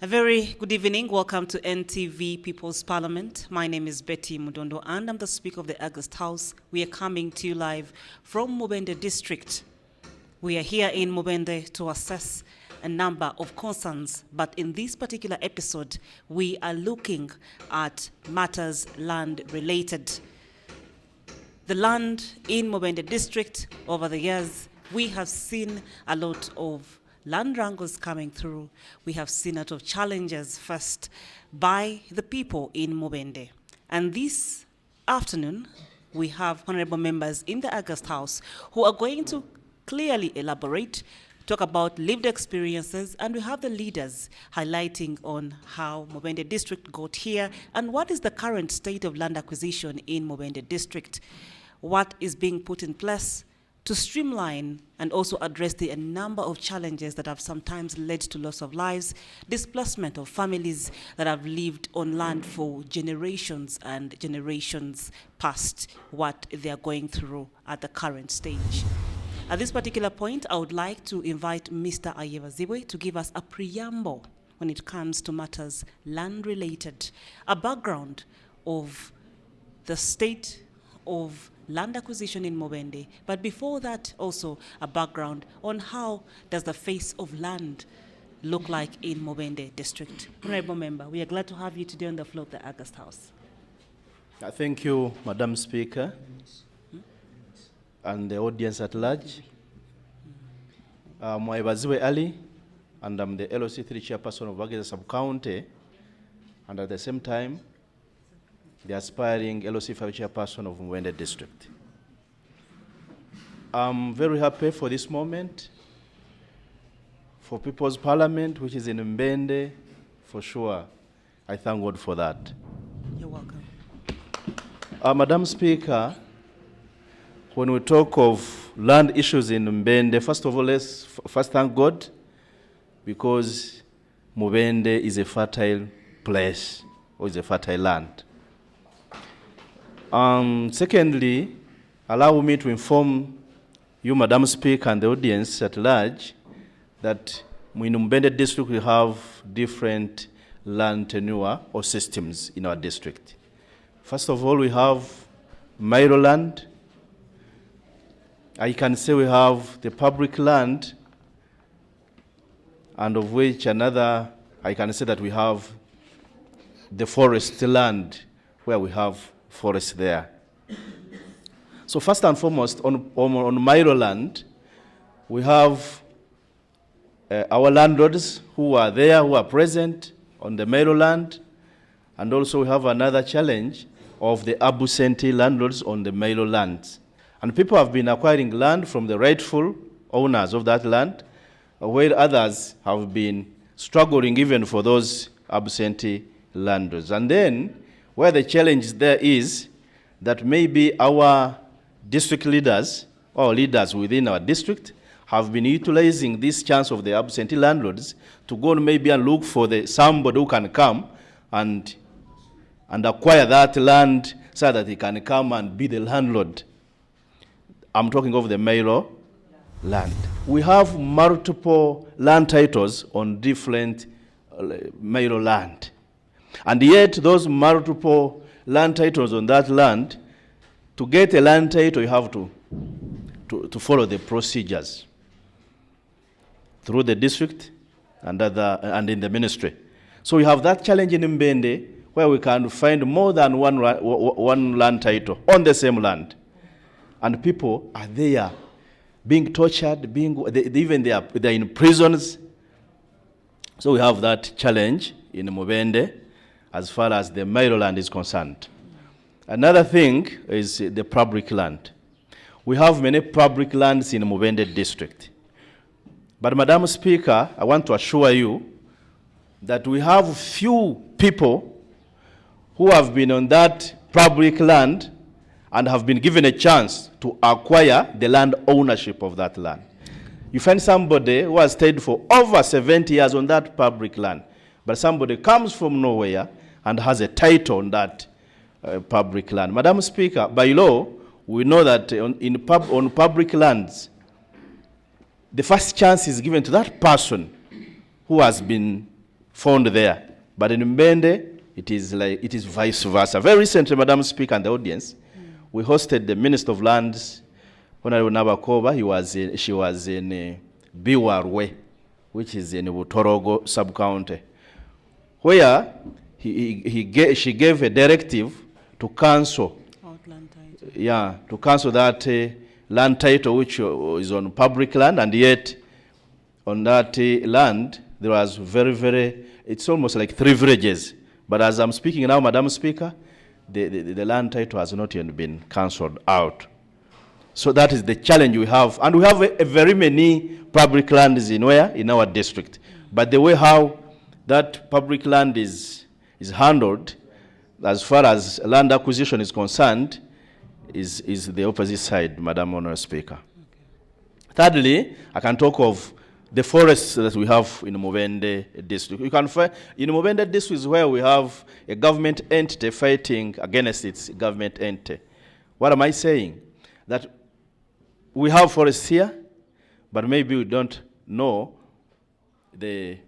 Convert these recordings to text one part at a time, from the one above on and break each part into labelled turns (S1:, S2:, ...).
S1: A very good evening. Welcome to NTV People's Parliament. My name is Betty Mudondo and I'm the Speaker of the August House. We are coming to you live from Mubende District. We are here in Mubende to assess a number of concerns, but in this particular episode, we are looking at matters land related. The land in Mubende District, over the years, we have seen a lot of land wrangles coming through. We have seen a lot of challenges faced by the people in Mubende. And this afternoon, we have honorable members in the August House who are going to clearly elaborate, talk about lived experiences, and we have the leaders highlighting on how Mubende District got here and what is the current state of land acquisition in Mubende District, what is being put in place to streamline and also address the number of challenges that have sometimes led to loss of lives, displacement of families that have lived on land for generations and generations past what they are going through at the current stage. At this particular point, I would like to invite Mr. Ayevaziwe to give us a preamble when it comes to matters land-related, a background of the state of land acquisition in Mubende, but before that also a background on how does the face of land look like in Mubende District. Honorable Member, we are glad to have you today on the floor of the August House.
S2: Thank you, Madam Speaker, and the audience at large. I'm Ayevaziwe Ali, and I'm the LOC3 chairperson of Wageza Sub-County, and at the same time, the aspiring LOC5 chairperson of Mubende District. I'm very happy for this moment, for People's Parliament, which is in Mubende, for sure. I thank God for that.
S1: You're welcome.
S2: Madam Speaker, when we talk of land issues in Mubende, first of all, let's first thank God, because Mubende is a fertile place, or is a fertile land. Secondly, allow me to inform you, Madam Speaker, and the audience at large, that in Mubende District we have different land tenure or systems in our district. First of all, we have Mairo land. I can say we have the public land, and of which another, I can say that we have the forest land, where we have forest there. So first and foremost, on Mairo land, we have our landlords who are there, who are present on the Mairo land, and also we have another challenge of the absentee landlords on the Mairo lands. And people have been acquiring land from the rightful owners of that land, while others have been struggling even for those absentee landlords. And then, where the challenge there is that maybe our district leaders or leaders within our district have been utilizing this chance of the absentee landlords to go maybe and look for somebody who can come and acquire that land so that he can come and be the landlord. I'm talking of the Mairo land. We have multiple land titles on different Mairo land. And yet, those multiple land titles on that land, to get a land title, you have to follow the procedures through the district and in the ministry. So we have that challenge in Mubende, where we can find more than one land title on the same land. And people are there being tortured, they're in prisons. So we have that challenge in Mubende, as far as the Mairo land is concerned. Another thing is the public land. We have many public lands in Mubende District. But Madam Speaker, I want to assure you that we have few people who have been on that public land and have been given a chance to acquire the land ownership of that land. You find somebody who has stayed for over 70 years on that public land, but somebody comes from nowhere and has a title on that public land. Madam Speaker, by law, we know that on public lands, the first chance is given to that person who has been found there. But in Mubende, it is vice versa. Very recently, Madam Speaker and the audience, we hosted the Minister of Lands, Honorable Nabakova. She was in Biwarwe, which is in Butorogo sub-county, where she gave a directive to cancel, to cancel that land title which is on public land, and yet on that land there was it's almost like 3 villages. But as I'm speaking now, Madam Speaker, the land title has not yet been cancelled out. So that is the challenge we have. And we have a very many public lands in our district. But the way how that public land is handled, as far as land acquisition is concerned, is the opposite side, Madam Honourable Speaker. Okay. Thirdly, I can talk of the forests that we have in Mubende district. You can find in Mubende district is where we have a government entity fighting against its government entity. What am I saying? That we have forests here, but maybe we don't know the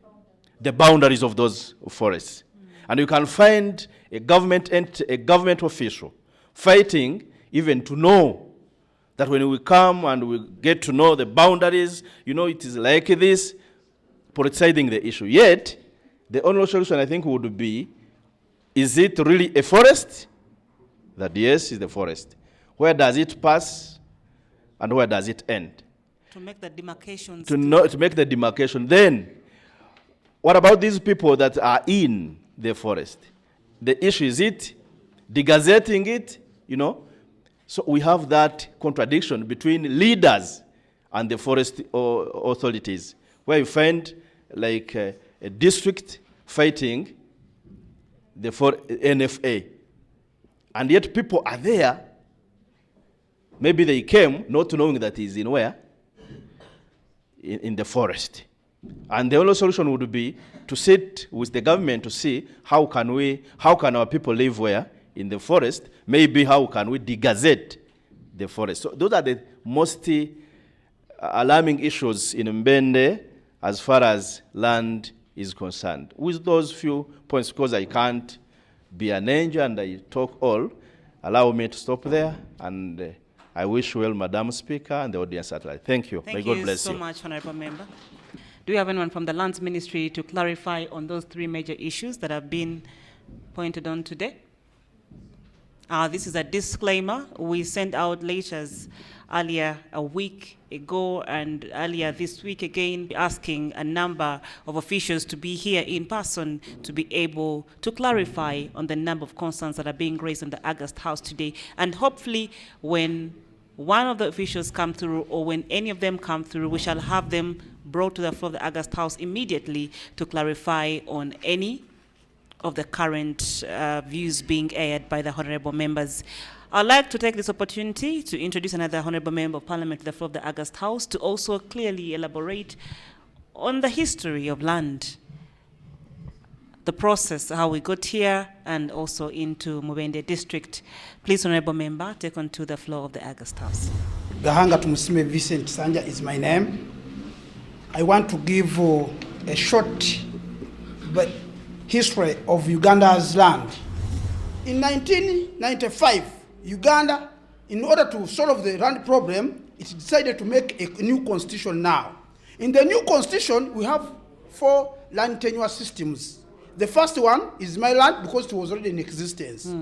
S2: boundaries of those forests. And you can find a government entity, a government official fighting even to know that when we come and we get to know the boundaries, it is like this, politicizing the issue. Yet, the only solution I think would be, is it really a forest? That yes, is the forest. Where does it pass and where does it end?
S1: To make the demarcations.
S2: To make the demarcation. Then, what about these people that are in the forest? The issue is it degazetting it, So we have that contradiction between leaders and the forest authorities, where you find like a district fighting the NFA. And yet people are there. Maybe they came not knowing that he's in where? In the forest. And the only solution would be to sit with the government to see how can our people live where? In the forest. Maybe how can we degazette the forest. So those are the most alarming issues in Mubende as far as land is concerned. With those few points, because I can't be an angel and I talk all, allow me to stop there, and I wish well, Madam Speaker, and the audience at large. Thank you. May God bless you.
S1: Thank you so much, Honourable Member. Do you have anyone from the Lands Ministry to clarify on those 3 major issues that have been pointed on today? This is a disclaimer. We sent out letters earlier a week ago and earlier this week again, asking a number of officials to be here in person to be able to clarify on the number of concerns that are being raised in the August House today. And hopefully when one of the officials come through, or when any of them come through, we shall have them brought to the floor of the August House immediately to clarify on any of the current views being aired by the honourable members. I'd like to take this opportunity to introduce another honourable member of parliament to the floor of the August House to also clearly elaborate on the history of land, the process, how we got here, and also into Mubende district. Please, honourable member, take on to the floor of the August House.
S3: Gahanga Tumusime Vincent Sanja is my name. I want to give a short history of Uganda's land. In 1995, Uganda, in order to solve the land problem, it decided to make a new constitution now. In the new constitution, we have 4 land tenure systems. The first one is my land because it was already in existence.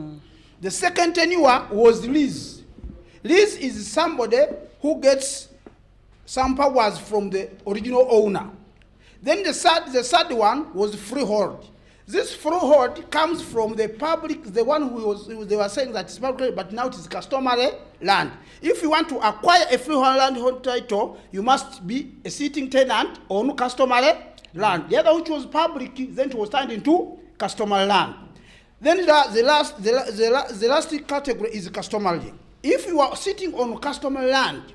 S3: The second tenure was lease. Lease is somebody who gets some powers from the original owner. Then the third one was freehold. This freehold comes from the public, the one they were saying that it's public, but now it is customary land. If you want to acquire a freehold land title, you must be a sitting tenant on customary land. The other, which was public, then it was turned into customary land. Then the last category is customary. If you are sitting on customary land,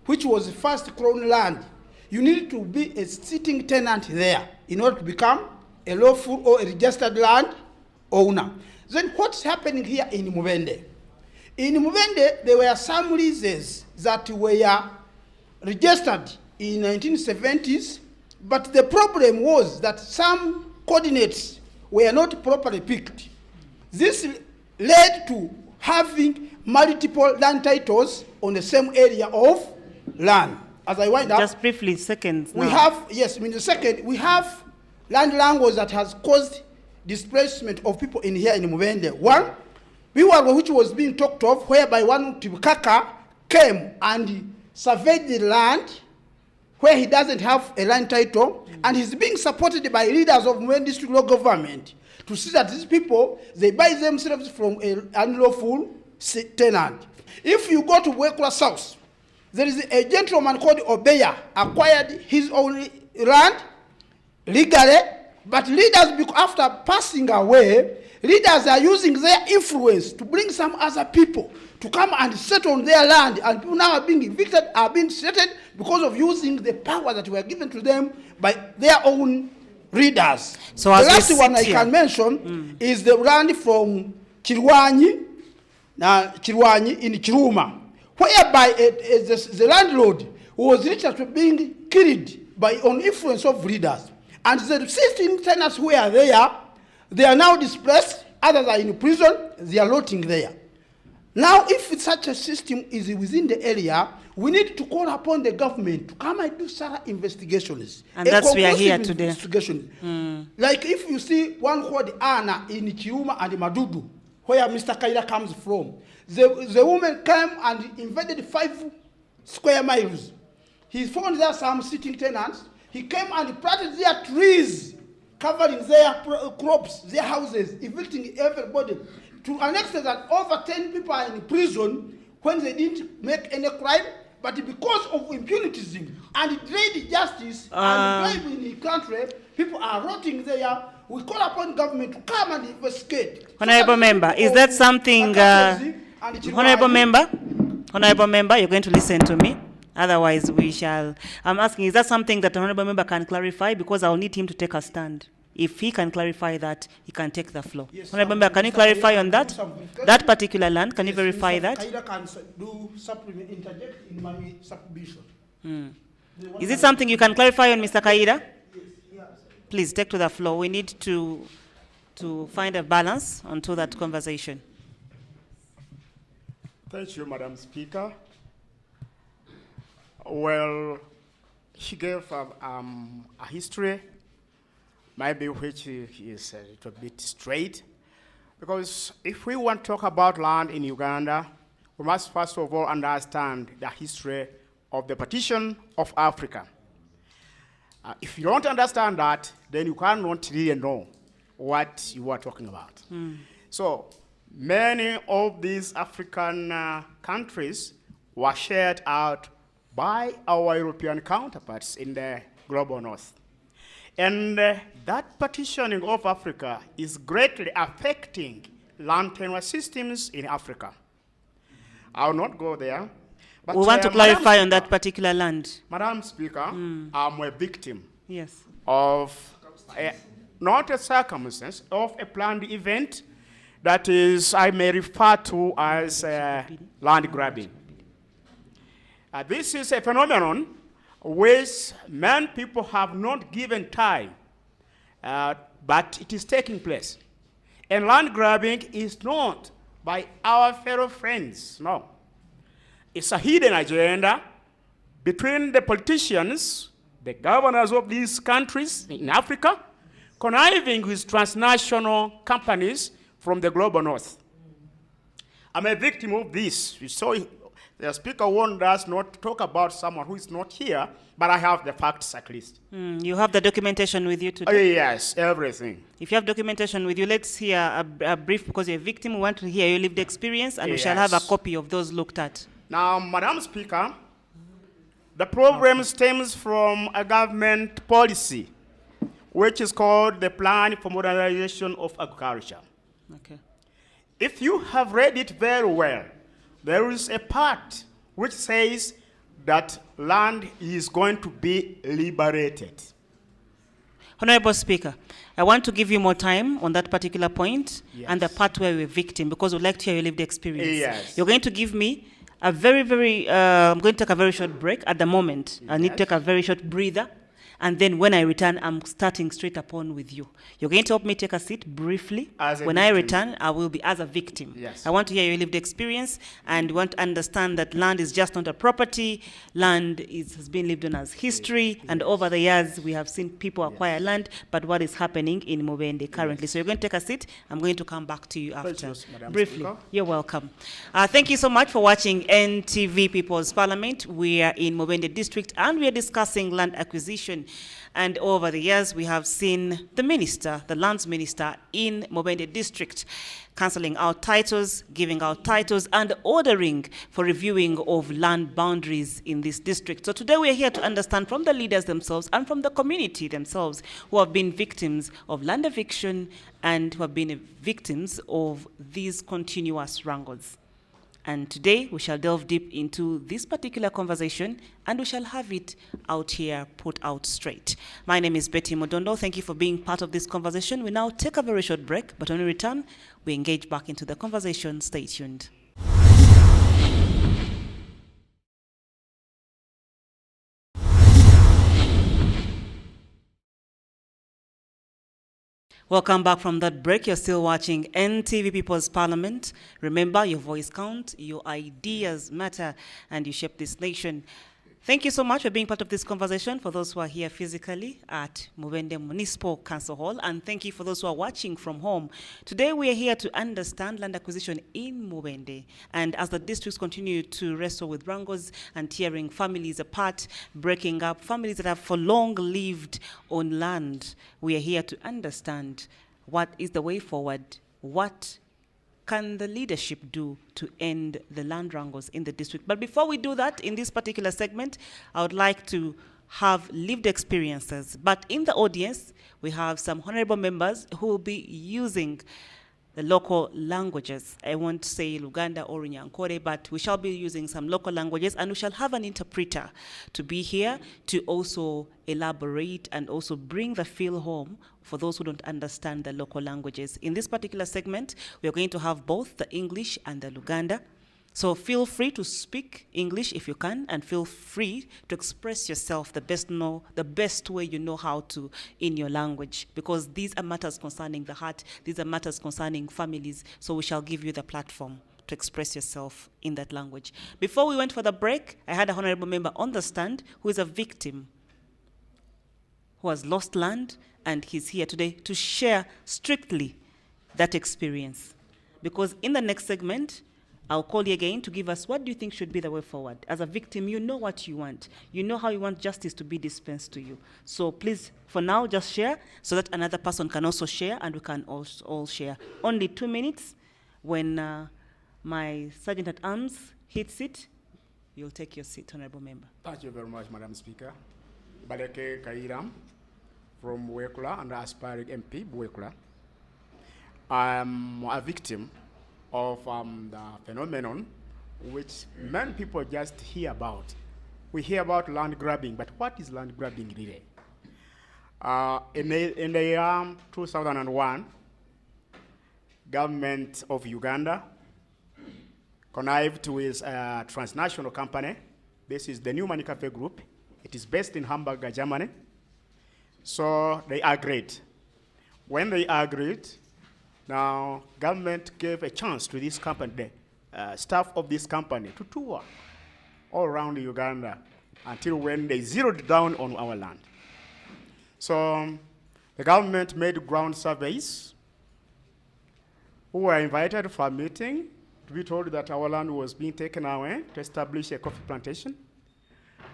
S3: which was first crown land, you need to be a sitting tenant there in order to become a lawful or a registered land owner. Then what's happening here in Mubende? In Mubende, there were some leases that were registered in 1970s, but the problem was that some coordinates were not properly picked. This led to having multiple land titles on the same area of land. As I wind up,
S1: Just briefly, seconds
S3: we
S1: now.
S3: have, yes, in the second, we have land language that has caused displacement of people in here in Mubende. One, which was being talked of, whereby one Tibukaka came and surveyed the land where he doesn't have a land title, and he's being supported by leaders of Mubende district local government to see that these people, they buy themselves from an unlawful tenant. If you go to Wekula South, there is a gentleman called Obeya, acquired his own land legally, but leaders, after passing away, leaders are using their influence to bring some other people to come and settle on their land, and people now are being evicted, are being settled because of using the power that were given to them by their own leaders.
S1: So
S3: the
S1: as we
S3: last one I
S1: sit
S3: can mention is the land from Kirwanyi in Kiruma, whereby the landlord was literally being killed by on influence of leaders. And the 16 tenants who are there, they are now displaced, others are in prison, they are rotting there. Now, if such a system is within the area, we need to call upon the government to come and do thorough investigations.
S1: And that's why we are here today.
S3: Like if you see one called Anna in Kiruma and Madudu, where Mr. Kaira comes from, the woman came and invaded 5 square miles. He found there some sitting tenants. He came and planted their trees, covering their crops, their houses, evicting everybody. To an extent that over 10 people are in prison when they didn't make any crime, but because of impunitism and delayed justice and crime in the country, people are rotting there. We call upon government to come and investigate.
S1: Honorable member, is that something, honorable member, you're going to listen to me? Otherwise, we shall. I'm asking, is that something that the honorable member can clarify? Because I'll need him to take a stand. If he can clarify that, he can take the floor. Yes, honorable member, can you clarify on that? That particular land, can you verify that?
S3: Kaira can do supplement, interject in my submission.
S1: Is it something you can clarify on, Mr. Kaira? Yes. Please take to the floor. We need to find a balance onto that conversation.
S4: Thank you, Madam Speaker. Well, she gave a history, maybe which is a little bit straight, because if we want to talk about land in Uganda, we must first of all understand the history of the partition of Africa. If you don't understand that, then you cannot really know what you are talking about. So many of these African countries were shared out by our European counterparts in the global north. And that partitioning of Africa is greatly affecting land tenure systems in Africa. I will not go there. But
S1: we want to clarify on that particular land.
S4: Madam Speaker, I'm a victim
S1: of
S4: not a circumstance, of a planned event that is, I may refer to as land grabbing. This is a phenomenon which many people have not given time, but it is taking place. And land grabbing is not by our fellow friends, no. It's a hidden agenda between the politicians, the governors of these countries in Africa, conniving with transnational companies from the global north. I'm a victim of this. So the Speaker warned us not to talk about someone who is not here, but I have the facts at least.
S1: You have the documentation with you today?
S4: Yes, everything.
S1: If you have documentation with you, let's hear a brief, because you're a victim. We want to hear your lived experience, and we shall have a copy of those looked at.
S4: Now, Madam Speaker, the problem stems from a government policy, which is called the Plan for Modernization of Agriculture.
S1: Okay.
S4: If you have read it very well, there is a part which says that land is going to be liberated.
S1: Honorable Speaker, I want to give you more time on that particular point and the part where we're a victim, because we'd like to hear your lived experience.
S4: Yes.
S1: You're going to give me a very, I'm going to take a very short break at the moment. I need to take a very short breather, And then when I return, I'm starting straight upon with you. You're going to help me take a seat briefly.
S4: As a
S1: When I
S4: victim.
S1: return, I will be as a victim.
S4: Yes.
S1: I want to hear your lived experience and want to understand that land is just not a property. Land has been lived on as history. And over the years, we have seen people acquire land. But what is happening in Mubende currently? So you're going to take a seat. I'm going to come back to you after.
S4: you, Madam
S1: Briefly.
S4: Speaker.
S1: You're welcome. Thank you so much for watching NTV People's Parliament. We are in Mubende District and we are discussing land acquisition. And over the years, we have seen the minister, the lands minister in Mubende District, cancelling out titles, giving out titles, and ordering for reviewing of land boundaries in this district. So today we are here to understand from the leaders themselves and from the community themselves who have been victims of land eviction and who have been victims of these continuous wrangles. And today we shall delve deep into this particular conversation and we shall have it out here, put out straight. My name is Betty Mudondo. Thank you for being part of this conversation. We now take a very short break, but when we return, we engage back into the conversation. Stay tuned. Welcome back from that break. You're still watching NTV People's Parliament. Remember, your voice counts, your ideas matter, and you shape this nation. Thank you so much for being part of this conversation, for those who are here physically at Mubende Municipal Council Hall, and thank you for those who are watching from home. Today we are here to understand land acquisition in Mubende, and as the districts continue to wrestle with wrangles and tearing families apart, breaking up families that have for long lived on land, we are here to understand what is the way forward, what can the leadership do to end the land wrangles in the district? But before we do that, in this particular segment, I would like to have lived experiences. But in the audience, we have some honorable members who will be using the local languages. I won't say Luganda or Nyankore, but we shall be using some local languages, and we shall have an interpreter to be here to also elaborate and also bring the feel home for those who don't understand the local languages. In this particular segment, we are going to have both the English and the Luganda. So feel free to speak English if you can, and feel free to express yourself the best way you know how to in your language, because these are matters concerning the heart, these are matters concerning families, so we shall give you the platform to express yourself in that language. Before we went for the break, I had a honorable member on the stand who is a victim who has lost land, and he's here today to share strictly that experience. Because in the next segment, I'll call you again to give us what do you think should be the way forward. As a victim, you know what you want. You know how you want justice to be dispensed to you. So please, for now, just share so that another person can also share and we can all share. Only 2 minutes. When my Sergeant at Arms hits it, you'll take your seat, Honorable Member.
S4: Thank you very much, Madam Speaker. Badeke Kairam from Buekula and aspiring MP Buekula. I'm a victim of the phenomenon which many people just hear about. We hear about land grabbing, but what is land grabbing really? In the year 2001, government of Uganda connived with a transnational company. This is the New Money Cafe Group. It is based in Hamburg, Germany. So they agreed. When they agreed, now government gave a chance to this company, the staff of this company, to tour all around Uganda until when they zeroed down on our land. So the government made ground surveys, who were invited for a meeting to be told that our land was being taken away to establish a coffee plantation,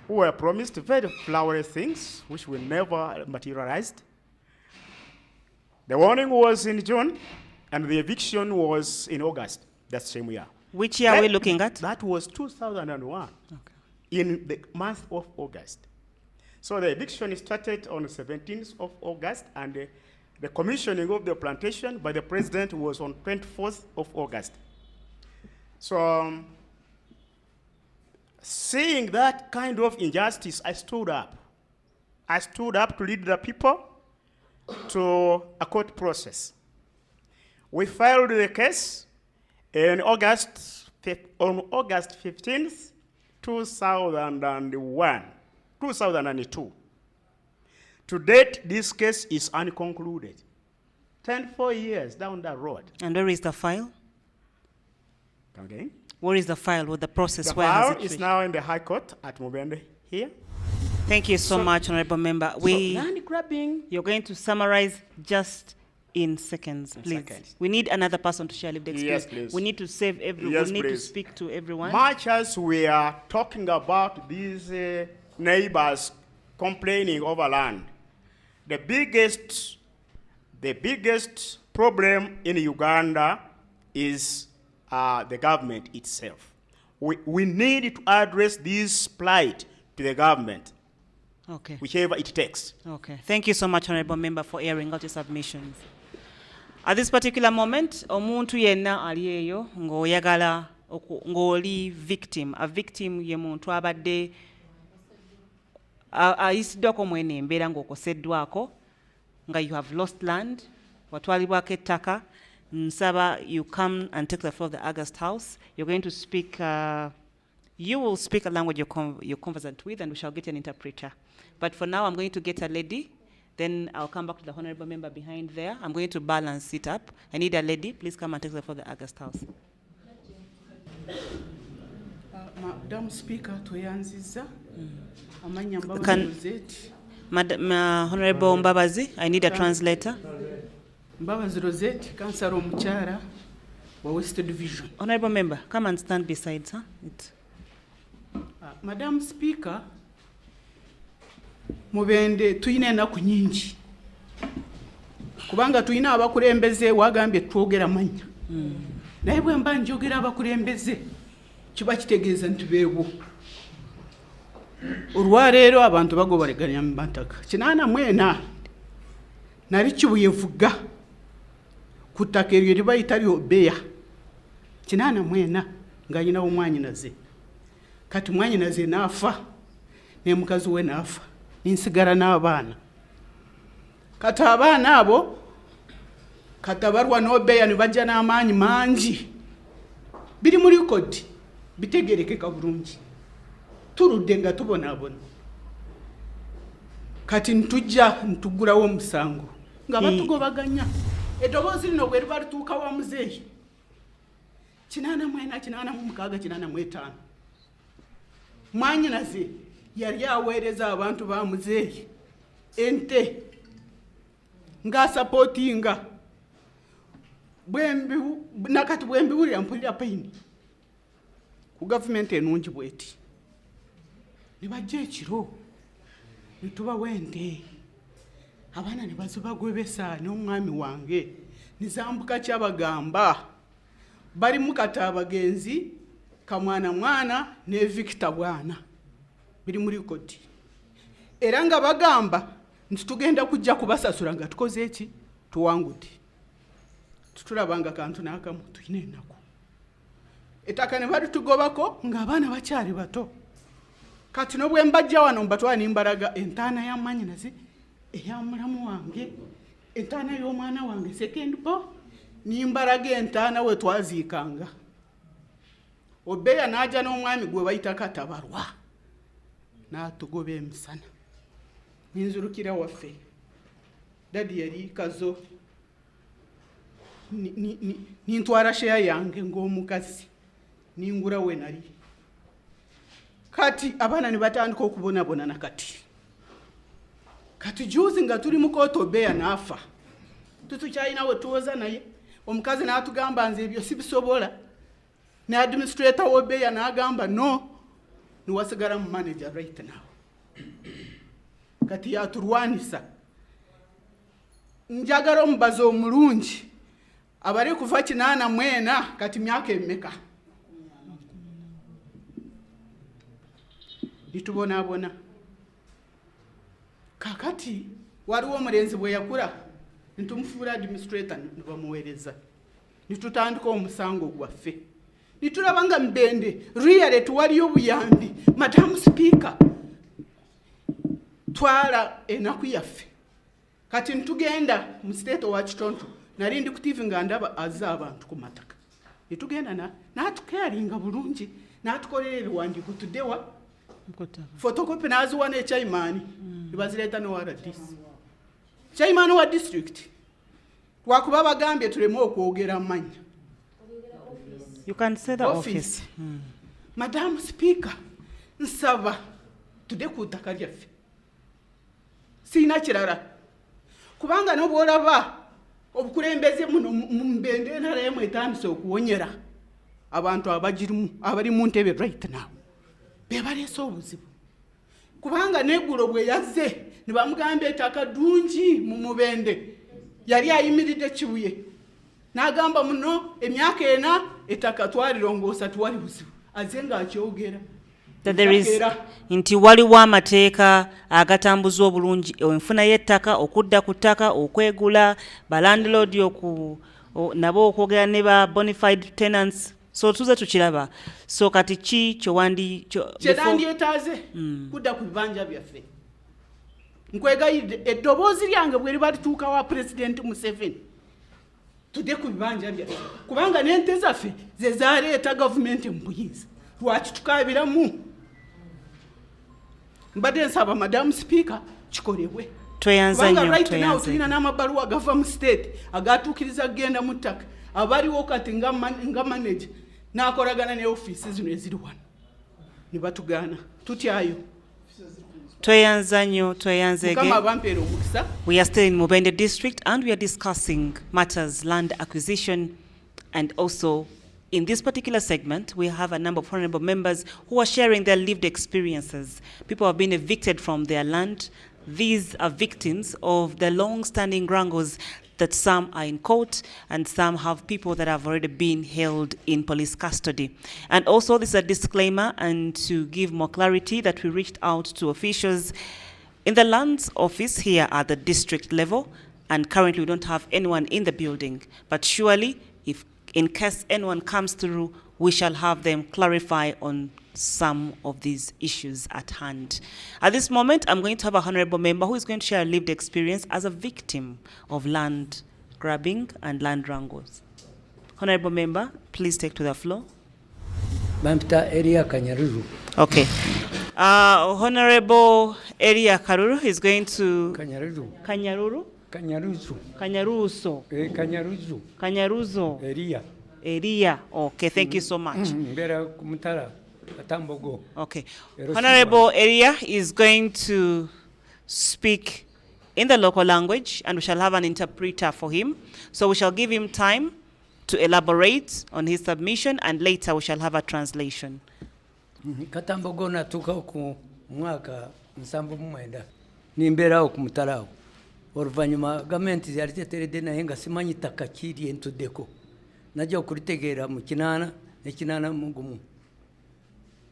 S4: who were promised very flowery things, which were never materialized. The warning was in June, and the eviction was in August, that same year.
S1: Which year are we looking at?
S4: That was 2001,
S1: Okay.
S4: in the month of August. So the eviction started on the 17th of August, and the commissioning of the plantation by the president was on 24th of August. So seeing that kind of injustice, I stood up. I stood up to lead the people to a court process. We filed the case in on August 15th, 2002. To date, this case is unconcluded. 4 years down the road.
S1: And where is the file?
S4: Come again?
S1: Where is the file with the process?
S4: The
S1: Where has
S4: file
S1: it
S4: is
S1: reached?
S4: now in the High Court at Mubende here.
S1: Thank you so much, Honorable Member.
S4: So land grabbing.
S1: You're going to summarize just in seconds, please.
S4: seconds.
S1: We need another person to share lived experience.
S4: Yes, please.
S1: We need to save everyone.
S4: Yes,
S1: we need to
S4: please.
S1: speak to everyone.
S4: Much as we are talking about these neighbors complaining over land, the biggest problem in Uganda is the government itself. We need to address this plight to the government,
S1: Okay.
S4: whichever it takes.
S1: Okay. Thank you so much, Honorable Member, for airing out your submissions. At this particular moment, omuntu yenna ali eyo ng'oyagala ng'oli victim. A victim ye muntu abadde ayisiddwako mwene embeera ng'okoseddwako nga you have lost land, watwalibwako ettaka. Nsaba, you come and take the floor of the August House. You're going to speak, you will speak a language you're conversant with, and we shall get an interpreter. But for now, I'm going to get a lady. Then I'll come back to the honorable member behind there. I'm going to balance it up. I need a lady. Please come and take the floor of the August House.
S5: Madam Speaker, tuyanziza. Amanya
S1: Can-
S5: Mbabazi Rosette.
S1: Honorable Mbabazi, I need a translator.
S5: Mbabazi Rosette, Councillor Omukyala wa West Division.
S1: Honorable member, come and stand beside her.
S5: Madam Speaker, Mubende tuyina ennaku nyingi. Kubanga tuyina abakulembeze wagambye twogera manya. Naye bwe mba njogera abakulembeze kiba kitegeeza nti beewo. Olwaleero abantu bagobaleganya mu mataka. 84 nali kibuyevuga ku ttaka eryo lye bayita lyobeya. 84 ng'alina omwanyinaze. Kati mwanyinaze n'afa ne mukazi we n'afa. Ninsigala n'abaana. Kati abaana abo katabarwa n'obeya ne bajja n'amaanyi mangi. Biri muri kodi bitegerekeka bulungi. Turudde nga tubonaabona. Kati ntujja ntugulawo omusango nga batugobaganya. Eddoboozi lino bwe liba lituuka wa muzeeyi 84 mwanyinaze yali aweereza abantu ba muzeeyi ente ng'asapootinga nakati bwe mbiwulira mpulira payini ku gavumenti enungi bweti ne bajja ekiro ne tubawa ente abaana ne bazibagwebesa n'omwami wange ne zambuka kyabagamba bali mu kata abagenzi kamwana ne Victor bwana biri muri kodi era nga bagamba nti tugenda kujja kubasasula nga tukoze eki tuwangudde tutulabanga kantu n'akamu tuyina ennaku ettaka ne balitugobako ng'abaana bakyali bato kati n'obwe mbajja wano mbatwala nimbalaga entaana ya manyinaze eya mulamu wange entaana y'omwana wange second bo nimbalaga entaana we twaziikanga obeya n'ajja n'omwami gwe bayita Katabarwa n'atugoba emisana ninzurukira waffe dadi yali kazo nintwala sheya yange ng'omukazi ningura we nali kati abaana ne batandika okubonabona nakati kati juzi nga tuli mu kooti obeya n'afa tutukyalina we tuwoza naye omukazi n'atugamba nze ebyo sibisobola ne administrator w'obeya n'agamba no niwasigala mu manager right now kati yaturwanisa njagala omubazi omulungi abali kuva 84 kati myaka emmeka litubonaabona kakati waliwo omulenzi bwe yakula ntumufuula administrator nibamuweereza nitutandika omusango gwaffe nitulaba nga Mubende really tuwaliyo obuyambi. Madam Speaker, twala enaku yaffe kati ntugenda mu state wa Kitonto nali ndi ku TV nga ndaba azza abantu ku mataka nitugenda n'atukealinga bulungi n'atukolera ebiwandiiko tuddewa fotokopi n'aziwa n'ekyayimaani nibazireta no RDC chairman wa district twakuba bagambye tuleme okwogera amanya.
S1: You can say the office.
S5: Madam Speaker, nsaba tude ku ttaka lyaffe siina kirala kubanga n'obwolaba obukulembeze muno Mubende entara yemu etandise okuwonyera abantu abali mu ntebe right now be baleese obuzibu kubanga n'eggulo bwe yazze ne bamugamba ettaka ddungi mu Mubende yali ayimiridde Kibuye n'agamba muno emyaka ena ettaka twalirongoosa tuwali buzibu azze ng'akyogera
S1: that there is nti waliwo amateeka agatambuza obulungi enfuna y'ettaka okudda ku ttaka okwegula balandlord nabo okwogera ne ba bonafide tenants so tuze tukiraba so kati ki
S5: kyandyeetaaze kudda ku bibanja byaffe nkwegayidde eddoboozi lyange bwe liba lituuka wa President Museveni tudde ku bibanja byaffe kubanga n'ente zaffe ze zaaleeta gavumenti mu buyinza lwaki tukaabiramu. Mbadde nsaba Madam Speaker kikolebwe
S1: tweyanza
S5: right now tulina n'amabaluwa gava mu state agatuukiriza kugenda mu ttaka abaliwo kati nga manager n'akolagana ne offices zino eziri wano ne batugaana tutyayo.
S1: We are still in Mubende district and we are discussing matters land acquisition, and also in this particular segment we have a number of honorable members who are sharing their lived experiences. People have been evicted from their land. These are victims of the long-standing wrangles that some are in court and some have people that have already been held in police custody. And also this is a disclaimer and to give more clarity that we reached out to officials in the lands office here at the district level, and currently we don't have anyone in the building, but surely if in case anyone comes through, we shall have them clarify on some of these issues at hand. At this moment, I'm going to have a honorable member who is going to share a lived experience as a victim of land grabbing and land wrangles. Honorable member, please take to the floor.
S6: Mampta area Kanyaruru.
S1: Okay. Honorable Area Karuru is going to...
S6: Kanyaruru.
S1: Kanyaruru?
S6: Kanyaruzu.
S1: Kanyaruso.
S6: Kanyaruzu.
S1: Kanyaruzo.
S6: Area.
S1: Area. Okay, thank you so much.
S6: Mbera kumutara.
S1: Okay. Honorable Area is going to speak in the local language and we shall have an interpreter for him. So we shall give him time to elaborate on his submission and later we shall have a translation.
S6: Katambogo natuka ku mwaka nsambu mwenda. Nimbera okumutara. Oruvanyuma gavumenti yali teteredde naye nga simanyi ttaka kiri entuddeko. Najja okulitegeera mu kinaana n'ekinaana mugumu.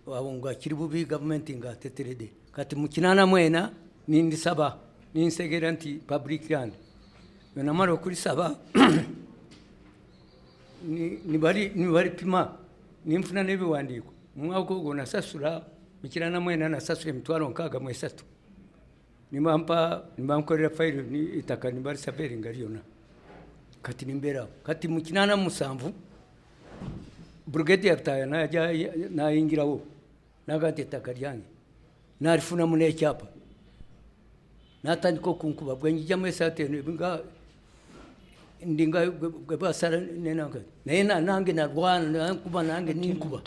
S6: Awo nga kiri bubi gavumenti nga teteredde. Kati mu kinaana mwena nindisaba ninsegera nti public land. Bwe namala okulisaba nibali pima ninfuna n'ebiwandiiko. Mu mwaka ogwo nasasula mu kinaana mwena nasasula $63,000. Nimbankolera file ni itaka nimbali saperi ngaliona. Kati nimbera. Kati mu kinaana musanvu brigadier taya na ingirawo. Nagati ettaka lyange. Nalifuna mu n'ekyapa. Natandika okunkuba bwe njyamu esaati nga ndinga gwe basala nenanga. Naye nange nalwana nankuba nange ninkuba.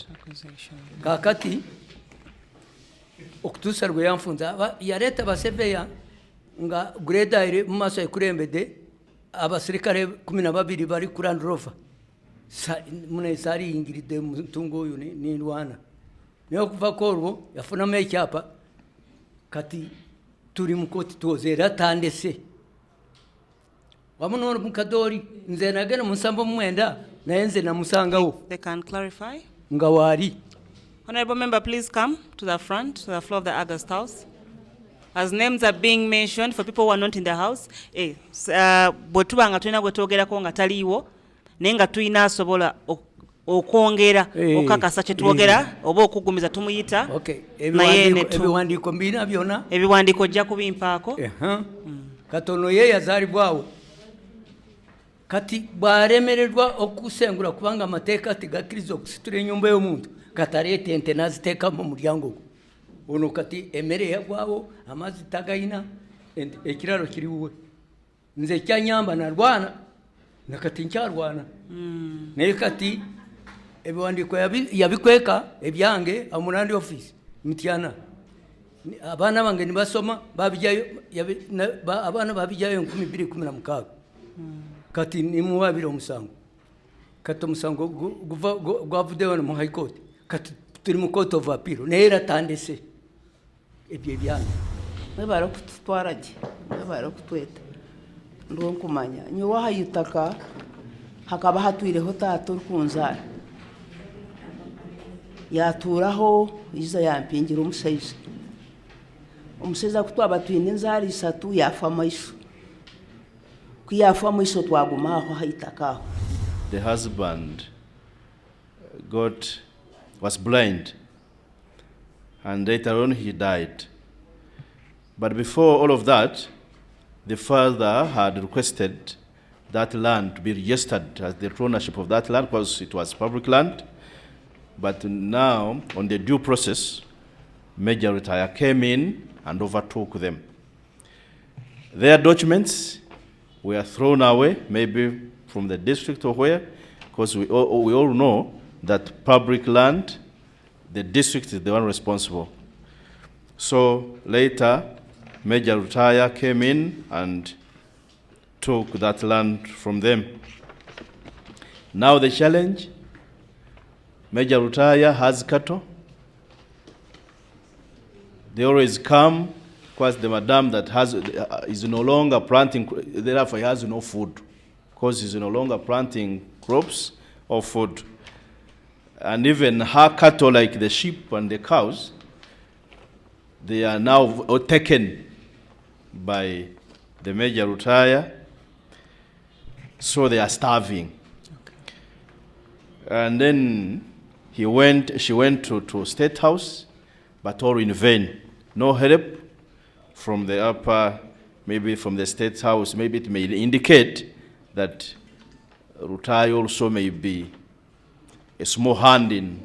S6: Kakati okutuusa lwe yanfunza yaleeta baseveya nga grade mu maaso ekulembedde abasirikale 12 bali ku Land Rover mune sali ingiridde mu ntungo oyo n'indwana naye okuvako olwo yafunamu ekyapa kati tuli mu kooti tuwoze era tandese wamu n'omukadoli nze nagenda mu 7 naye nze namusangawo nga waali.
S1: Honorable member, please come to the front, to the floor of the August House. As names are being mentioned for people who are not in the house, bwetuba nga tulina gwetwogerako nga taliiwo naye nga tulina asobola okwongera okakasa kye twogera oba okugumiza tumuyita
S6: ebiwandiiko mbina byonna
S1: ebiwandiiko ojja kubimpaako.
S6: Katono ye yazaalibwawo kati bw'alemererwa okusengula kubanga amateeka tegakkiriza okusitula ennyumba y'omuntu kataleeta ente n'aziteeka mu mulyango gwo ono kati emere yagwawo amazi tagaina ekiraro kiriwe nze kyanyamba narwana nakati nkyarwana naye kati ebiwandiko yabikweka ebyange amunandi office mityana abana bange nibasoma babijayo abana babijayo 2016 kati nimuwabira omusango kati omusango gwavudeyo mu high court kati turi mu court of appeal neera tandese ebyo byange
S5: mwebara kututwarage mwebara kutweta ndonkumanya nyowa hayitaka hakaba hatwireho tato rukunzara yaturaho iza yampingira umusaiza kutwaba twine nzari 3 yafa amaisho kuyafa amaisho twagumaho hayitakaho.
S2: The husband was blind, and later on he died. But before all of that, the father had requested that land to be registered as the ownership of that land because it was public land. But now, on the due process, Major Retire came in and overtook them. Their documents were thrown away, maybe from the district or where, because we all know that public land, the district is the one responsible. So later, Major Retire came in and took that land from them. Now the challenge, Major Retire has cattle. They always come, because the madam that is no longer planting, therefore he has no food, because he's no longer planting crops or food. And even her cattle, like the sheep and the cows, they are now taken by the Major Retire, so they are starving. Okay. And then she went to State House, but all in vain. No help from the upper, maybe from the State House. Maybe it may indicate that Rutai also may be a small hand in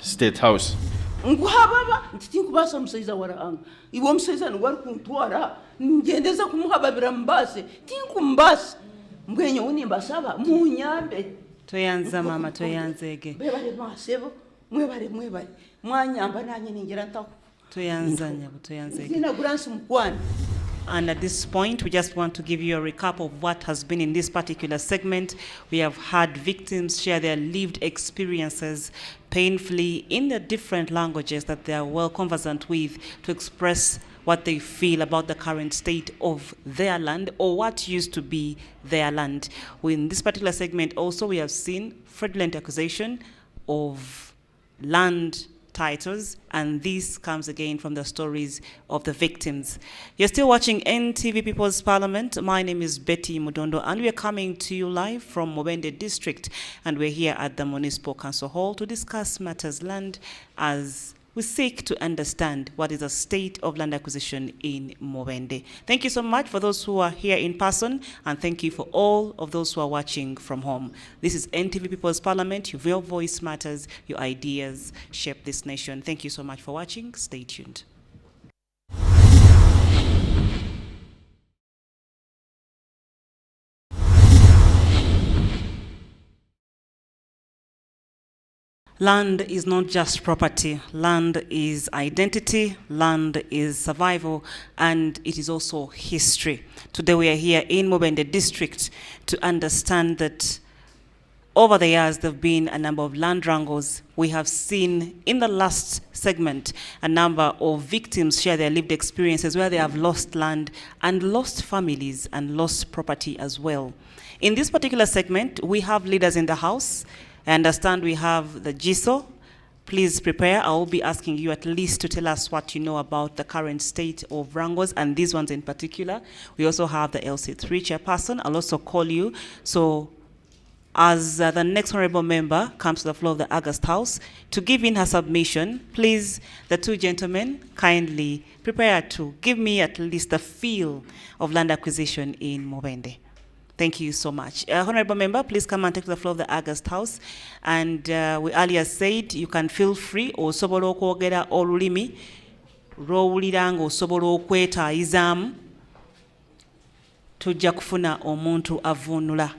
S2: State House.
S5: Nguhababa ntitinkubasa omusaiza waraanga iwe omusaiza niwari kuntwara ngendeza kumuhababira mbase tinkumbasa mbwenye unimbasaba munyambe
S1: toyanza mama toyanzege
S5: bebale masebo mwebale mwanyamba nanye ningira ntaho
S1: toyanza nyabo toyanzege
S5: zina guransi mukwana.
S1: And at this point, we just want to give you a recap of what has been in this particular segment. We have had victims share their lived experiences painfully in the different languages that they are well conversant with to express what they feel about the current state of their land or what used to be their land. In this particular segment also, we have seen fraudulent accusation of land titles, and this comes again from the stories of the victims. You're still watching NTV People's Parliament. My name is Betty Mudondo, and we are coming to you live from Mubende District, and we're here at the Municipal Council Hall to discuss matters land as we seek to understand what is the state of land acquisition in Mubende. Thank you so much for those who are here in person, and thank you for all of those who are watching from home. This is NTV People's Parliament. Your voice matters. Your ideas shape this nation. Thank you so much for watching. Stay tuned. Land is not just property. Land is identity, land is survival, and it is also history. Today we are here in Mubende District to understand that over the years there have been a number of land wrangles. We have seen in the last segment a number of victims share their lived experiences where they have lost land and lost families and lost property as well. In this particular segment, we have leaders in the house. I understand we have the GISO. Please prepare. I will be asking you at least to tell us what you know about the current state of wrangles, and these ones in particular. We also have the LC3 chairperson. I'll also call you. So as the next honorable member comes to the floor of the August House to give in her submission, please, the two gentlemen, kindly prepare to give me at least a feel of land acquisition in Mubende. Thank you so much. Honorable member, please come and take the floor of the August House. And we earlier said you can feel free or sobolo kwogera olulimi lw'owulira ng'osobola okwetaayizaamu tujja kufuna omuntu avvuunula.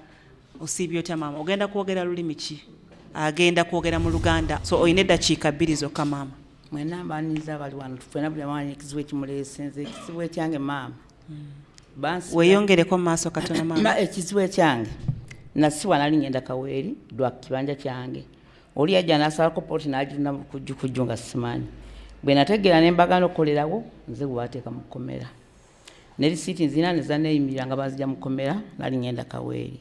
S1: Osiibye otya maama? Ogenda kwogera lulimi ki? Agenda kwogera mu Luganda. So oyina eddakiika 2 zokka maama.
S7: Mwena mbaaniza abali wano tufena buli amanyi ekizibu ekimuleese nze ekizibu ekyange maama.
S1: Weeyongereko mu maaso katono maama.
S7: Ekizibu ekyange nasiwa nali ngenda Kaweeri lwa kibanja kyange. Oli yajja n'asalako pooti n'agirina kujju nga simanyi. Bwe nategeera ne mbagana okukolerawo nze bw'ateeka mu kkomera. Ne risiiti nzina ne zanneeyimirira nga bazijja mu kkomera nali ngenda Kaweeri.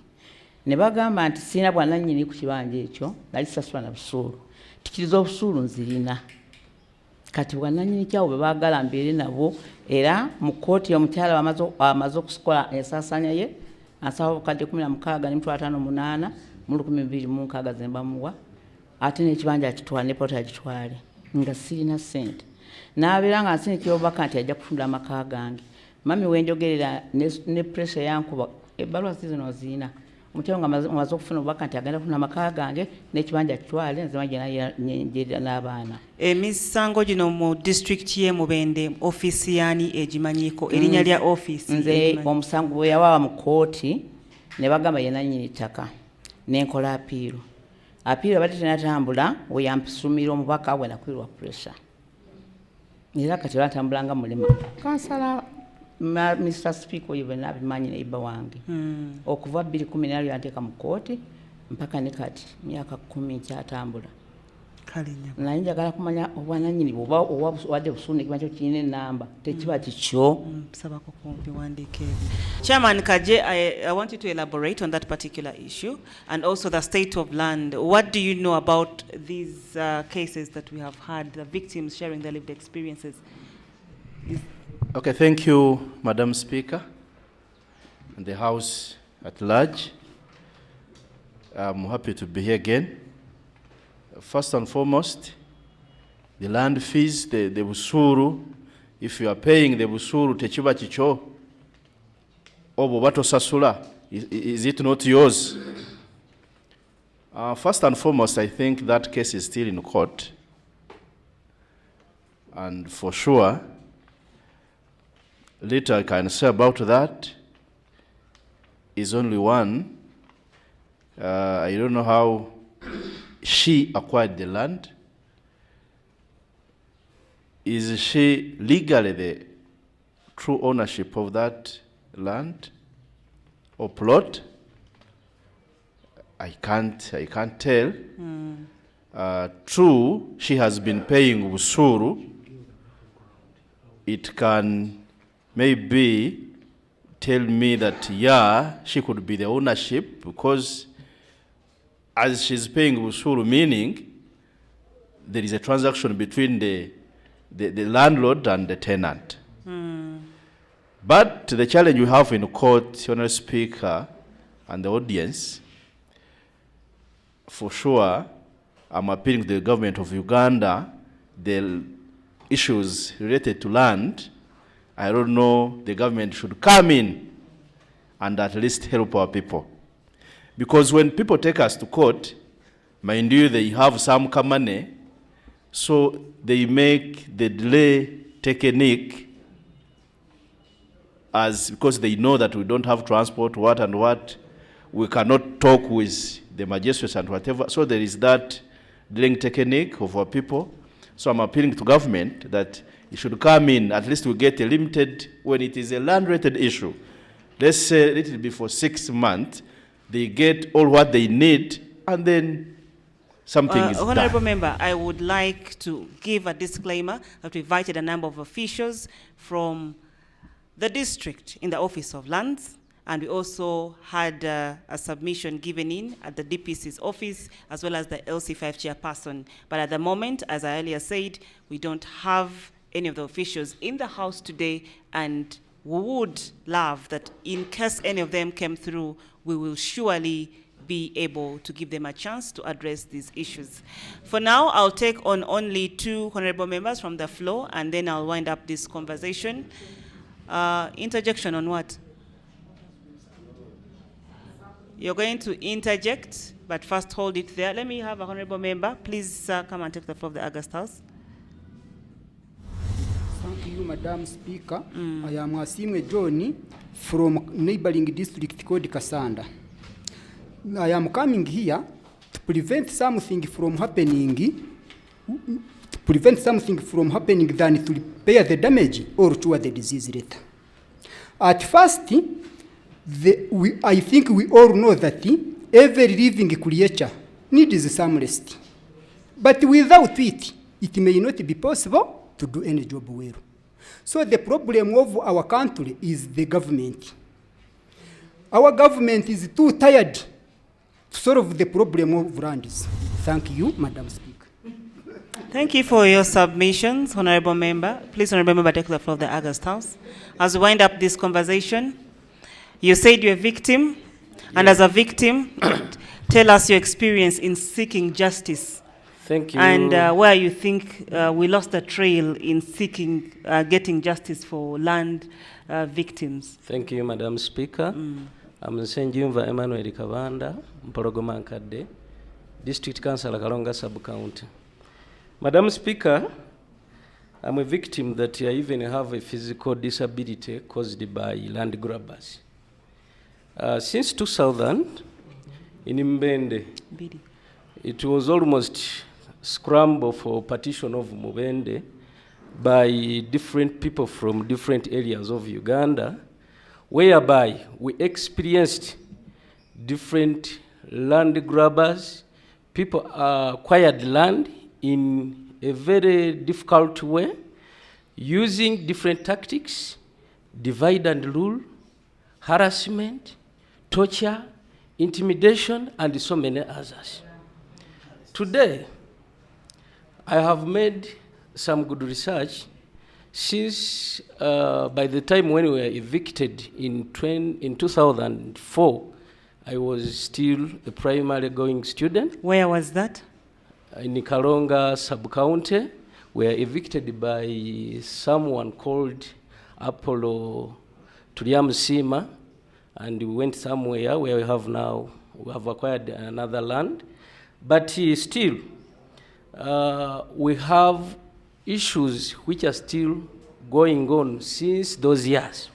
S7: Ne bagamba nti sirina bwannannyini ku kibanja ekyo nali sasula na busuulu. Tikiriza obusuulu nzirina. Kati bwannannyini kyawo bwe baagala mbeere nabo era mu kkooti omukyala amaze okukola ensaasaanya ye ansaba obukadde 16 ne 58 mu 2006 ze mbamuwa ate n'ekibanja akitwala ne poota agitwale nga sirina ssente. N'abeera nga nsinikira obubaka nti ajja kutunda amaka gange. Mami wenjogerera ne pressure yankuba ebbaluwa zino zirina. Omukyala nga amaze okufuna obubaka nti agenda kufuna amaka gange n'ekibanja kitwale nzema gye n'abaana.
S1: Emisango gino mu district y'e Mubende ofiisi yaani egimanyiiko? Erinnya lya ofiisi?
S7: Nze omusango bwe yawaaba mu kkooti ne bagamba ye nannyini ttaka n'enkola apiiru. Apiiru abadde tenatambula we yampisumira omubaka bwe nakwirwa pressure. Era kati olwatambulanga mulema. Kansala Mr. Speaker oyo bwe nabimanyi ne ibba wange. Okuva 2010 yanteeka mu kkooti mpaka ne kati myaka 10 kyatambula. Naye njagala kumanya obwannannyini oba wadde busuulu nekima kyo kirina ennamba tekiba kikyo.
S1: Sabako kumpi wandiika ebyo. Chairman Kaje, I want you to elaborate on that particular issue and also the state of land. What do you know about these cases that we have had, the victims sharing their lived experiences?
S2: Okay, thank you, Madam Speaker, and the House at large. I'm happy to be here again. First and foremost, the land fees, the busuru, if you are paying the busuru, techiba chicho, obo bato sasula, is it not yours? First and foremost, I think that case is still in court. And for sure, little I can say about that is only one. I don't know how she acquired the land. Is she legally the true ownership of that land or plot? I can't tell. True, she has been paying usuru. It can maybe tell me that, yeah, she could be the ownership because as she's paying usuru, meaning there is a transaction between the landlord and the tenant. But the challenge we have in court, Honourable Speaker, and the audience, for sure, I'm appealing to the government of Uganda, the issues related to land, I don't know, the government should come in and at least help our people. Because when people take us to court, mind you, they have some money, so they make the delay technique as because they know that we don't have transport, what and what, we cannot talk with the magistrates and whatever. So there is that delaying technique of our people. So I'm appealing to government that it should come in, at least we get a limited, when it is a land-related issue, let's say it will be for 6 months, they get all what they need, and then something is done.
S1: Honourable Member, I would like to give a disclaimer that we invited a number of officials from the district in the Office of Lands, and we also had a submission given in at the DPC's office, as well as the LC5 chairperson. But at the moment, as I earlier said, we don't have any of the officials in the House today, and we would love that in case any of them came through, we will surely be able to give them a chance to address these issues. For now, I'll take on only 2 honourable members from the floor, and then I'll wind up this conversation. Interjection on what? You're going to interject, but first hold it there. Let me have a honourable member. Please come and take the floor of the August House.
S8: you, Madam Speaker. I am Asimwe John from neighboring district called Kasanda. I am coming here to prevent something from happening, than to repair the damage or cure the disease later. At first, I think we all know that every living creature needs some rest. But without it, it may not be possible to do any job well. So the problem of our country is the government. Our government is too tired to solve the problem of lands. Thank you, Madam Speaker.
S1: Thank you for your submissions, Honorable Member. Please, Honorable Member, take the floor of the August House. As we wind up this conversation, you said you're a victim, and as a victim, tell us your experience in seeking justice.
S9: Thank you.
S1: And where you think we lost the trail in seeking, getting justice for land victims.
S9: Thank you, Madam Speaker. I'm Senjumva Emmanuel Kavanda, Mpologoma Nkadde, District Councillor Kalonga Sub-County. Madam Speaker, I'm a victim that I even have a physical disability caused by land grabbers. Since 2000, in Mubende, it was almost scramble for partition of Mubende by different people from different areas of Uganda, whereby we experienced different land grabbers. People acquired land in a very difficult way, using different tactics, divide and rule, harassment, torture, intimidation, and so many others. Today, I have made some good research since by the time when we were evicted in 2004, I was still a primary going student.
S1: Where was that?
S9: In Kalonga Sub-County. We were evicted by someone called Apollo Tuliamusima, and we went somewhere where we have acquired another land. But still, we have issues which are still going on since those years.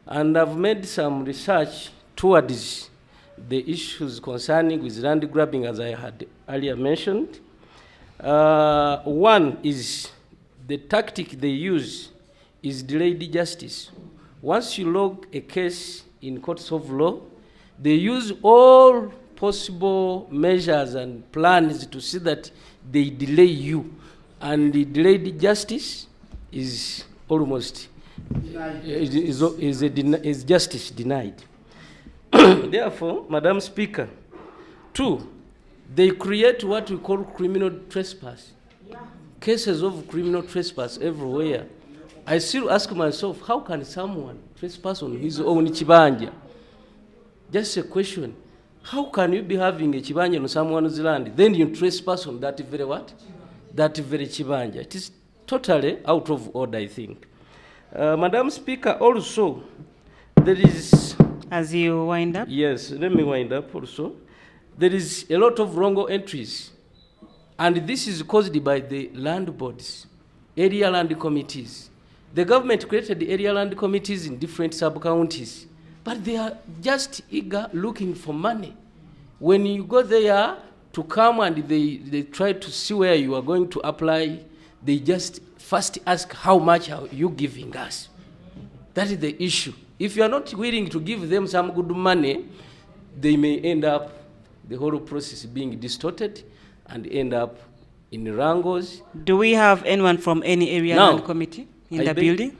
S9: And I've made some research towards the issues concerning with land grabbing, as I had earlier mentioned. One is the tactic they use is delayed justice. Once you log a case in courts of law, they use all possible measures and plans to see that they delay you. And the delayed justice is almost, is justice denied. Therefore, Madam Speaker, two, they create what we call criminal trespass. Cases of criminal trespass everywhere. I still ask myself, how can someone trespass on his own chibanja? Just a question. How can you be having a chibanja on someone's land, then you trespass on that very what? That very chibanja. It is totally out of order, I think. Madam Speaker, also, there is...
S1: As you wind up?
S9: Yes, let me wind up also. There is a lot of wrongful entries, and this is caused by the land boards, area land committees. The government created the area land committees in different sub-counties, but they are just eager looking for money. When you go there to come and they try to see where you are going to apply, they just first ask, how much are you giving us? That is the issue. If you are not willing to give them some good money, they may end up, the whole process being distorted and end up in wrangles.
S1: Do we have anyone from any area land committee in the building?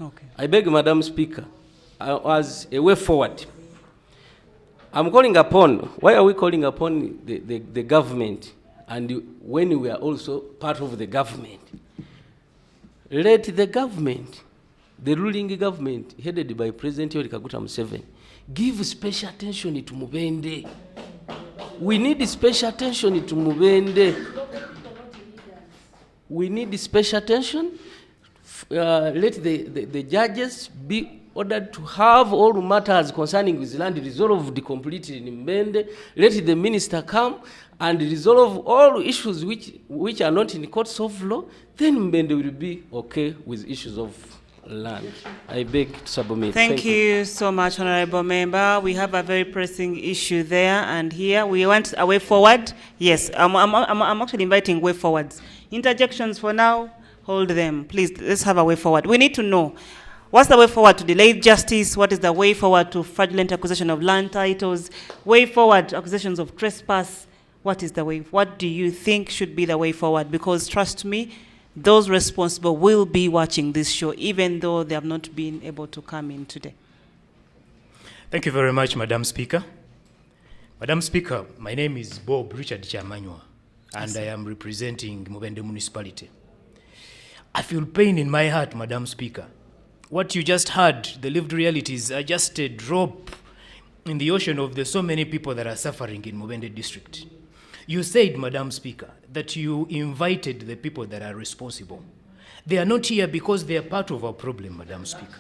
S1: Okay.
S9: I beg, Madam Speaker, as a way forward, I'm calling upon, why are we calling upon the government, and when we are also part of the government? Let the government, the ruling government, headed by President Yoweri Kaguta Museveni, give special attention to Mubende. We need special attention to Mubende. We need special attention. Let the judges be ordered to have all matters concerning with land resolved completely in Mubende. Let the minister come and resolve all issues which are not in courts of law. Then Mubende will be okay with issues of land. I beg to submit.
S1: Thank you so much, Honorable Member. We have a very pressing issue there, and here we want a way forward. Yes, I'm actually inviting way forwards. Interjections for now, hold them. Please, let's have a way forward. We need to know, what's the way forward to delayed justice? What is the way forward to fraudulent acquisition of land titles? Way forward to accusations of trespass? What is the way? What do you think should be the way forward? Because trust me, those responsible will be watching this show, even though they have not been able to come in today.
S10: Thank you very much, Madam Speaker. Madam Speaker, my name is Bob Richard Chamanywa, and I am representing Mubende Municipality. I feel pain in my heart, Madam Speaker. What you just heard, the lived realities, are just a drop in the ocean of the so many people that are suffering in Mubende district. You said, Madam Speaker, that you invited the people that are responsible. They are not here because they are part of our problem, Madam Speaker.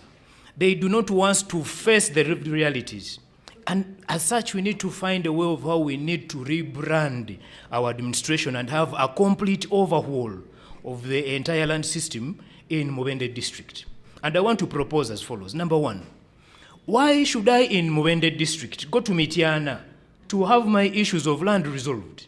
S10: They do not want to face the realities. And as such, we need to find a way of how we need to rebrand our administration and have a complete overhaul of the entire land system in Mubende district. And I want to propose as follows. Number one, why should I in Mubende district go to Mitiana to have my issues of land resolved?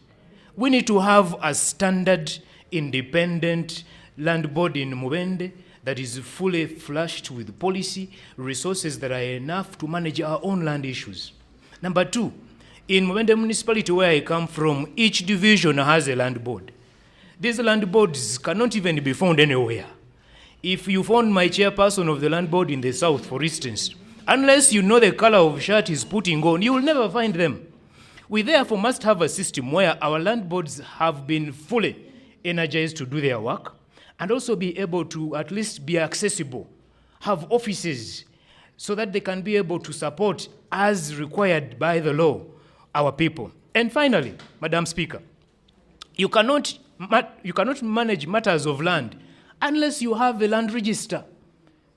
S10: We need to have a standard, independent land board in Mubende that is fully flushed with policy, resources that are enough to manage our own land issues. Number two, in Mubende municipality where I come from, each division has a land board. These land boards cannot even be found anywhere. If you found my chairperson of the land board in the south, for instance, unless you know the color of shirt he's putting on, you will never find them. We therefore must have a system where our land boards have been fully energized to do their work and also be able to at least be accessible, have offices so that they can be able to support as required by the law, our people. And finally, Madam Speaker, you cannot manage matters of land unless you have a land register.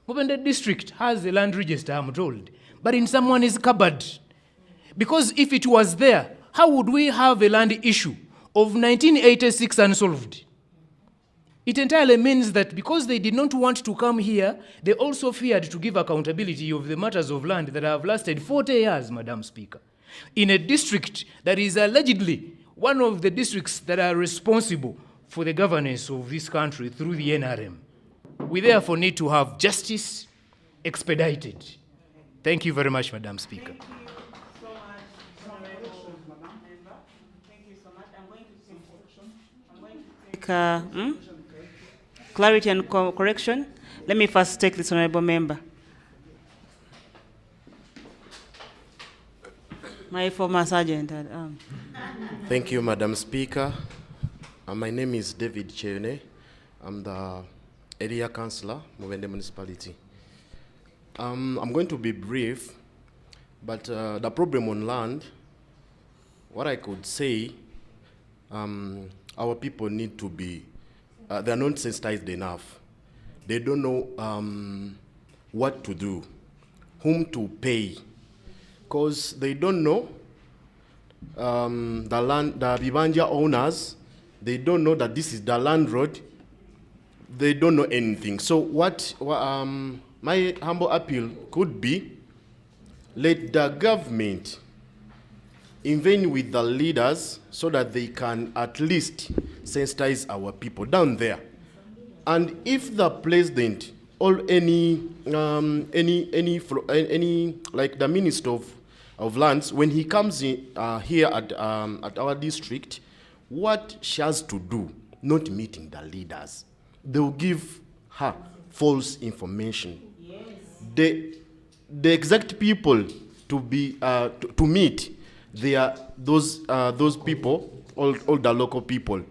S10: Mubende district has a land register, I'm told, but in someone's cupboard. Because if it was there, how would we have a land issue of 1986 unsolved? It entirely means that because they did not want to come here, they also feared to give accountability of the matters of land that have lasted 40 years, Madam Speaker, in a district that is allegedly one of the districts that are responsible for the governance of this country through the NRM. We therefore need to have justice expedited. Thank you very much, Madam Speaker.
S1: Clarity and correction. Let me first take this honorable member. My former sergeant.
S11: Thank you, Madam Speaker. My name is David Chene. I'm the area councillor, Mubende Municipality. I'm going to be brief, but the problem on land, what I could say, our people need to be, they're not sensitized enough. They don't know what to do, whom to pay, because they don't know the Bibanja owners. They don't know that this is the land road. They don't know anything. So what my humble appeal could be, let the government intervene with the leaders so that they can at least sensitize our people down there. And if the president or any like the minister of lands, when he comes in here at our district, what she has to do, not meeting the leaders. They will give her false information. Yes. The exact people to be to meet, they are those people, all the local people,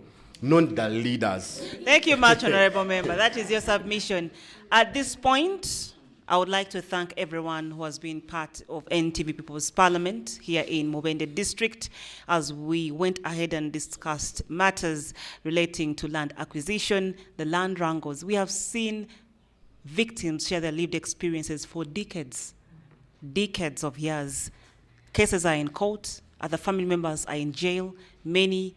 S11: not the leaders.
S1: Thank you much, Honorable Member. That is your submission. At this point, I would like to thank everyone who has been part of NTV People's Parliament here in Mubende District as we went ahead and discussed matters relating to land acquisition, the land wrangles. We have seen Victims share their lived experiences for decades of years. Cases are in court, other family members are in jail. Many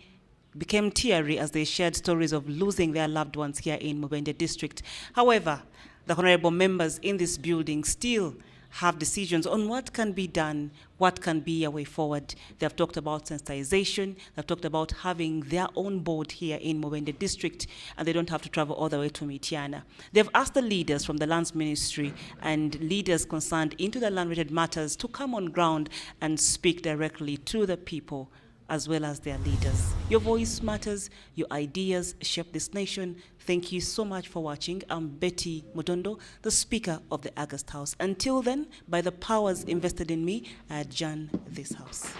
S1: became teary as they shared stories of losing their loved ones here in Mubende district. However, the honorable members in this building still have decisions on what can be done, what can be a way forward. They have talked about sensitization, they've talked about having their own board here in Mubende district, and they don't have to travel all the way to Mitiana. They've asked the leaders from the lands ministry and leaders concerned into the land-related matters to come on ground and speak directly to the people as well as their leaders. Your voice matters, your ideas shape this nation. Thank you so much for watching. I'm Betty Mudondo, the Speaker of the August House. Until then, by the powers invested in me, I adjourn this house.